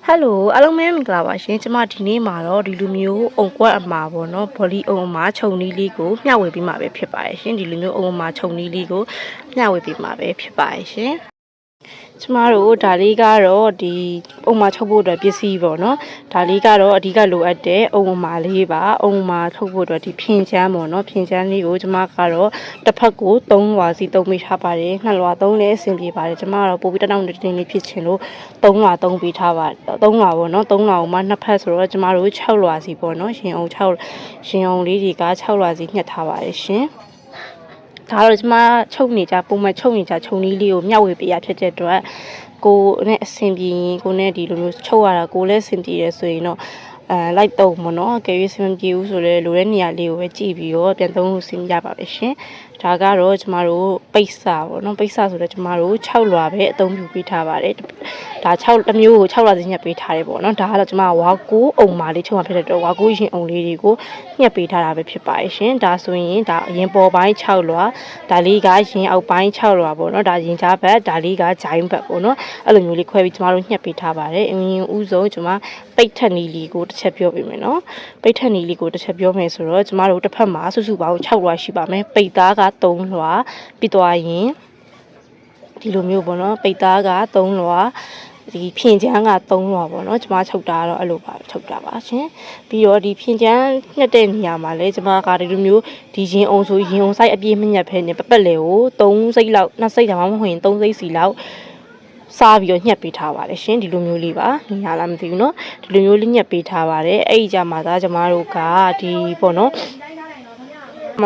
ဟယ်လိုအားလုံးပဲမင်္ဂလာပါရှင်ကျမဒီနေ့မှာတော့ဒီလူမျိုးအုံကွက်အမှာပေါ့နော်ဘော်လီအုံအမှာခြုံနီးလေးကိုမျှဝေပေးမှာပဲဖြစ်ပါရဲ့ရှင်ဒီလူမျိုးအုံအမှာခြုံနီးလေးကိုမျှဝေပေးမှာပဲဖြစ်ပါရဲ့ရှင်ကျမတို့ဒါလေးကတော့ဒီအုံမှာချုပ်ဖို့အတွက်ပစ္စည်းပေါ့နော်ဒါလေးကတော့အဓိကလိုအပ်တဲ့အုံအမှာလေးပါအုံမှာထုတ်ဖို့အတွက်ဒီဖြင်ချမ်းပေါ့နော်ဖြင်ချမ်းလေးကိုကျမကတော့တစ်ဖက်ကို3လွှာစီသုံးပေးထားပါတယ်2လွှာသုံးလည်းအဆင်ပြေပါတယ်ကျမကတော့ပို့ပြီးတောင်းတင်းလေးဖြစ်ချင်လို့3လွှာသုံးပေးထားပါ3လွှာပေါ့နော်3လွှာကိုမှနှစ်ဖက်ဆိုတော့ကျမတို့6လွှာစီပေါ့နော်ရှင်အုံလေးတွေက6လွှာစီညှက်ထားပါတယ်ရှင်ဒါတော့ကျမချုပ်နေကြပုံမှန်ချုပ်နေကြခြုံနည်းလေးကိုမျှဝေပေးရဖြစ်တဲ့အတွက်ကိုနဲ့အဆင်ပြေရင်ကိုနဲ့ဒီလိုမျိုးချုပ်ရတာကိုလည်းအဆင်ပြေတယ်ဆိုရင်တော့လိုက်တော့မနော်အကယ်၍အဆင်ပြေဘူးဆိုလည်းလိုတဲ့နေရာလေးကိုပဲကြည့်ပြီးတော့ပြန်သုံးလို့ဆင်ရပါပဲရှင်ဒါကတော့ကျမတို့ပိတ်စာပေါ့နော်ပိတ်စာဆိုတော့ကျမတို့6လွှာပဲအသုံးပြုပေးထားပါတယ်ဒါ6တစ်မျိုးကို6လွှာစီညှက်ပေးထားတယ်ပေါ့နော်ဒါကတော့ကျမဝါကိုအုံမာလေးချုပ်မှာဖြစ်တဲ့တော့ဝါကိုရင်အုံလေးတွေကိုညှက်ပေးထားတာပဲဖြစ်ပါရဲ့ရှင်ဒါဆိုရင်ဒါရင်ပေါ်ပိုင်း6လွှာဒါလေးကရင်အောက်ပိုင်း6လွှာပေါ့နော်ဒါရင်ကြားဘက်ဒါလေးကဂျိုင်းဘက်ပေါ့နော်အဲ့လိုမျိုးလေးခွဲပြီးကျမတို့ညှက်ပေးထားပါတယ်အရင်ဥဆုံးကျမပိတ်ထက်နီလီကိုတစ်ချက်ပြောပြမယ်နော်ပိတ်ထက်နီလီကိုတစ်ချက်ပြောမယ်ဆိုတော့ကျမတို့တစ်ဖက်မှာစုစုပေါင်း6လွှာရှိပါမယ်ပိတ်သားက3လွှာပြီးသွားရင်ဒီလိုမျိုးပေါ့နော်ပိတ်သားက3လွှာဒီဖြင်ချမ်းက3လွှာပေါ့နော်ကျမချုပ်တာတော့အဲ့လိုပါချုပ်တာပါရှင်ပြီးတော့ဒီဖြင်ချမ်းညှက်တဲ့နေရာမှာလဲကျမကဒီလိုမျိုးဒီရင်အောင်ဆိုရင်အောင်ဆိုင်အပြည့်မညက်ဖဲနေပပက်လေကို3စိတ်လောက်2စိတ်ဒါမှမဟုတ်ရင်3စိတ်စီလောက်စားပြီးတော့ညှက်ပေးထားပါတယ်ရှင်ဒီလိုမျိုးလေးပါမြင်ရလားမသိဘူးเนาะဒီလိုမျိုးလေးညှက်ပေးထားပါတယ်အဲ့ဒီကြမှာဒါကျမတို့ကဒီပေါ့နော်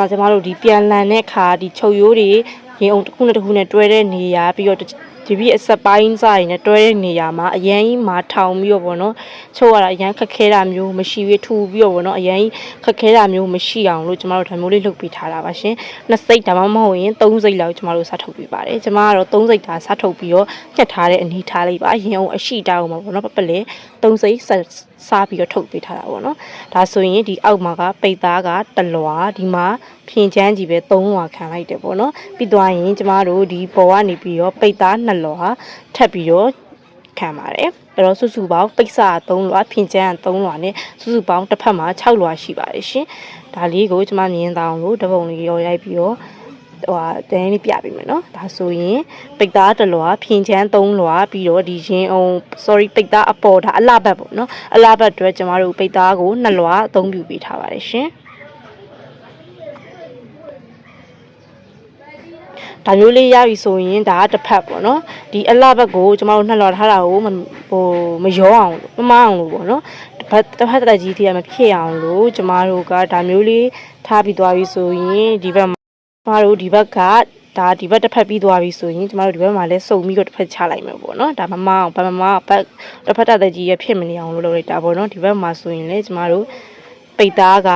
ကျမတို့ဒီပြန်လန်တဲ့ခါဒီချုပ်ရိုးတွေရင်အောင်တစ်ခုနဲ့တစ်ခုနဲ့တွဲတဲ့နေရာပြီးတော့ဒီပြည့်အဆက်ပိုင်းစားရင်လည်းတွဲတဲ့နေရာမှာအရင်ကြီးမာထောင်ပြီးတော့ပေါ့နော်ချုပ်ရတာအရင်ခက်ခဲတာမျိုးမရှိဘူးထူပြီးတော့ပေါ့နော်အရင်ခက်ခဲတာမျိုးမရှိအောင်လို့ကျမတို့ဒါမျိုးလေးလုပ်ပေးထားတာပါရှင်2စိတ်ဒါမှမဟုတ်ရင်3စိတ်လောက်ကျမတို့စားထုတ်ပေးပါတယ်ကျမကတော့3စိတ်ဒါစားထုတ်ပြီးတော့ညှက်ထားတဲ့အနေထားလေးပါရင်အောင်အရှိတောင်းမှာပေါ့နော်ပပလေ3စိတ်စားပြီးတော့ထုတ်ပေးထားတာပေါ့နော်ဒါဆိုရင်ဒီအောက်မှာကပိတ်သားက1လွှာဒီမှာဖြင်ချမ်းကြီးပဲ3လွှာခံလိုက်တယ်ပေါ့နော်ပြီးသွားရင်ကျမတို့ဒီပေါ်ကနေပြီးတော့ပိတ်သား2လွှာထပ်ပြီးတော့ခံပါတယ်အဲ့တော့စုစုပေါင်းပိတ်စာ3လွှာဖြင်ချမ်း3လွှာနဲ့စုစုပေါင်းတစ်ဖက်မှာ6လွှာရှိပါတယ်ရှင်ဒါလေးကိုကျမမြင်အောင်လို့တပုံလေးရောရိုက်ပြီးတော့တန်းလေးပြပေးမယ်နော်ဒါဆိုရင်ပိတ်သား1လွှာဖြင်ချမ်း3လွှာပြီးတော့ဒီရင်အောင် ပိတ်သားအပေါ်ဒါအလှဘက်ပေါ့နော်အလှဘက်အတွက်ကျမတို့ပိတ်သားကို2လွှာအသုံးပြုပေးထားပါတယ်ရှင်ဒါမျိုးလေးရပြီဆိုရင်ဒါကတစ်ဖက်ပေါ့နော်ဒီအလှဘက်ကိုကျမတို့2လွှာထားတာကိုမရောအောင်မမအောင်လို့ပေါ့နော်တစ်ဖက်တက်ကြီးတည်းမဖြစ်အောင်လို့ကျမတို့ကဒါမျိုးလေးထားပြီးသွားပြီဆိုရင်ဒီဘက်ကျမတို့ဒီဘက်ကဒါဒီဘက်တစ်ဖက်ပြီးသွားပြီဆိုရင်ကျမတို့ဒီဘက်မှာလဲစုံပြီးတော့တစ်ဖက်ချလိုက်မယ်ပေါ့နော်ဒါမမအောင်ဘာမဘက်တစ်ဖက်တက်ကြီးရဖြစ်မနေအောင်လို့လုပ်လိုက်တာပေါ့နော်ဒီဘက်မှာဆိုရင်လဲကျမတို့ပိတ်သားက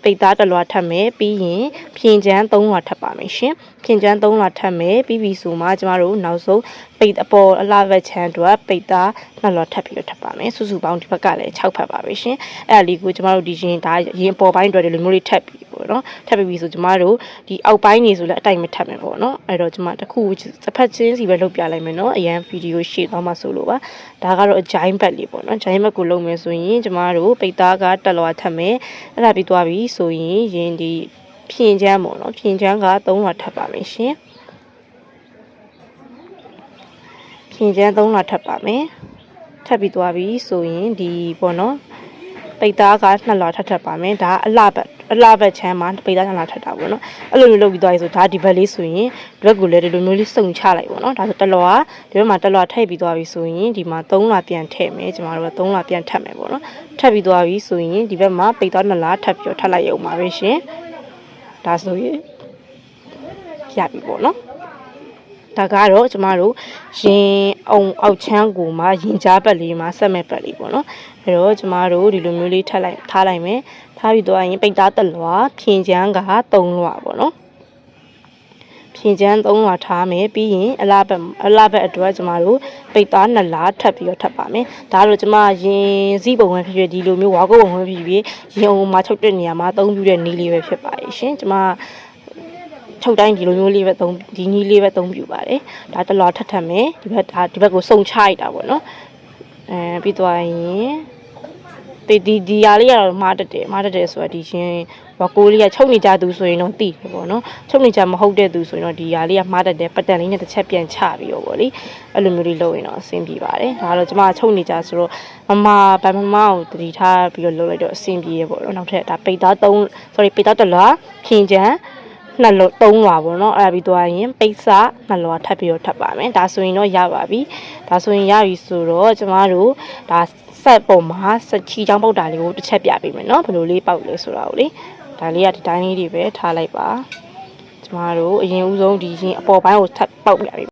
ပိတ်သား1လွှာထပ်မယ်ပြီးရင်ဖြင်ချမ်း3လွှာထပ်ပါမယ်ရှင်ဖြင်ချမ်း3လွှာထပ်မယ်ပြီးပြီဆိုမှကျမတို့နောက်ဆုံးပိတ်အပေါ်အလှဘက်ချမ်းအတွက်ပိတ်သား2လွှာထပ်ပြီးတော့ထပ်ပါမယ်စုစုပေါင်းဒီဘက်ကလည်း6ဖက်ပါပဲရှင်အဲ့ဒါလေးကိုကျမတို့ဒီရင်ဒါရင်ပေါ်ပိုင်းအတွက်ဒီလိုမျိုးလေးထပ်ပြီးပေါ့နော်ထပ်ပြီးပြီဆိုကျမတို့ဒီအောက်ပိုင်းနေဆိုလည်းအတိုင်းမထပ်မယ်ပေါ့နော်အဲ့တော့ကျမတစ်ခုတစ်ဖက်ချင်းစီပဲလုပ်ပြလိုက်မယ်နော်အရန်ဗီဒီယိုရှေ့သွားမှဆိုလို့ပါဒါကတော့ဂျိုင်းဘက်လေးပေါ့နော်ဂျိုင်းဘက်ကိုလုပ်မယ်ဆိုရင်ကျမတို့ပိတ်သားက1လွှာထပ်မယ်အဲ့ဒါပြီးသွားပြီဆိုရင်ရင်ဒီဖြင်ချမ်းပေါ့နော်ဖြင်ချမ်းက3လွှာထပ်ပါမယ်ရှင်ဖြင်ချမ်း3လွှာထပ်ပါမယ်ထပ်ပြီးသွားပြီဆိုရင်ဒီပေါ့နော်ပိတ်သားက2လွှာထပ်ပါမယ်ဒါအလှဘက်ချမ်းမှာပိတ်သား2လွှာထပ်တာပေါ့နော်အဲ့လိုမျိုးလုပ်ပြီးသွားပြီဆိုဒါဒီဘက်လေးဆိုရင်ဒီဘက်ကိုလည်းဒီလိုမျိုးလေးစုံချလိုက်ပေါ့နော်ဒါဆို1လွှာဒီဘက်မှာ1လွှာထည့်ပြီးသွားပြီဆိုရင်ဒီမှာ3လွှာပြန်ထည့်မယ်ကျမတို့က3လွှာပြန်ထပ်မယ်ပေါ့နော်ထပ်ပြီးသွားပြီဆိုရင်ဒီဘက်မှာပိတ်သား2လွှာထပ်ပြီးတော့ထပ်လိုက်ရုံပါပဲရှင်ဒါဆိုရင်ရပြီပေါ့နော်ဒါကတော့ကျမတို့ရင်အောင်အောက်ချမ်းကိုမှရင်ကြားဘက်လေးမှာဆက်မဲ့ဘက်လေးပေါ့နော်အဲ့တော့ကျမတို့ဒီလိုမျိုးလေးထားလိုက်မယ်ထားပြီးတော့ရင်ပိတ်သား1လွှာဖြင်ချမ်းက3လွှာပေါ့နော်ဖြင်ချမ်း3လွှာထားမယ်ပြီးရင်အလှဘက်အတွက်ကျမတို့ပိတ်သား2လွှာထပ်ပြီးတော့ထပ်ပါမယ်ဒါတော့ကျမရင်စည်းပုံဝင်ဖြစ်ဒီလိုမျိုးဝါကုတ်ပုံဝင်ဖြစ်ရင်အောင်မှာချုပ်တဲ့နေရာမှာအသုံးပြုတဲ့နည်းလေးပဲဖြစ်ပါရဲ့ရှင်ကျမချုပ်တိုင်းဒီလိုမျိုးလေးပဲဒီနည်းလေးပဲသုံးပြပါတယ်ဒါ1လွှာထပ်မယ်ဒီဘက်ကိုစုံချလိုက်တာပေါ့နော် ပြီးသွားရင်ဒီဟာလေးကတော့မှားတတ်တယ်ဆိုတာဒီရှင်ဟိုကိုလေးကချုပ်နေကြသူဆိုရင်တော့တိတယ်ပေါ့နော်ချုပ်နေကြမဟုတ်တဲ့သူဆိုရင်တော့ဒီဟာလေးကမှားတတ်တယ်ပတ်တန်လေးနဲ့တစ်ချက်ပြန်ချပြီးတော့ပေါ့လေအဲ့လိုမျိုးလေးလုပ်ရင်တော့အဆင်ပြေပါတယ်ဒါကတော့ကျွန်မချုပ်နေကြဆိုတော့မမကိုတတိထားပြီးတော့လုပ်လိုက်တော့အဆင်ပြေရပေါ့နော်နောက်ထပ်ဒါပိတ်သားပိတ်သားတစ်လွာခင်းချမ်း2လွာ3လွာပေါ့နော်အဲ့ဒါပြီးသွားရင်ပိတ်စ2လွာထပ်ပြီးတော့ထပ်ပါမယ်ဒါဆိုရင်တော့ရပါပြီဒါဆိုရင်ရပြီဆိုတော့ကျမတို့ဒါဆက်ပုံမှာစချီချောင်းပေါက်တာလေးကိုတစ်ချက်ပြပေးမယ်နော်ဘယ်လိုလေးပေါက်လဲဆိုတာကိုလေဒါလေးကဒီတိုင်းလေးတွေပဲထားလိုက်ပါကျမတို့အရင်ဦးဆုံးဒီရင်အပေါ်ပိုင်းကိုထပ်ပေါက်ပြပေး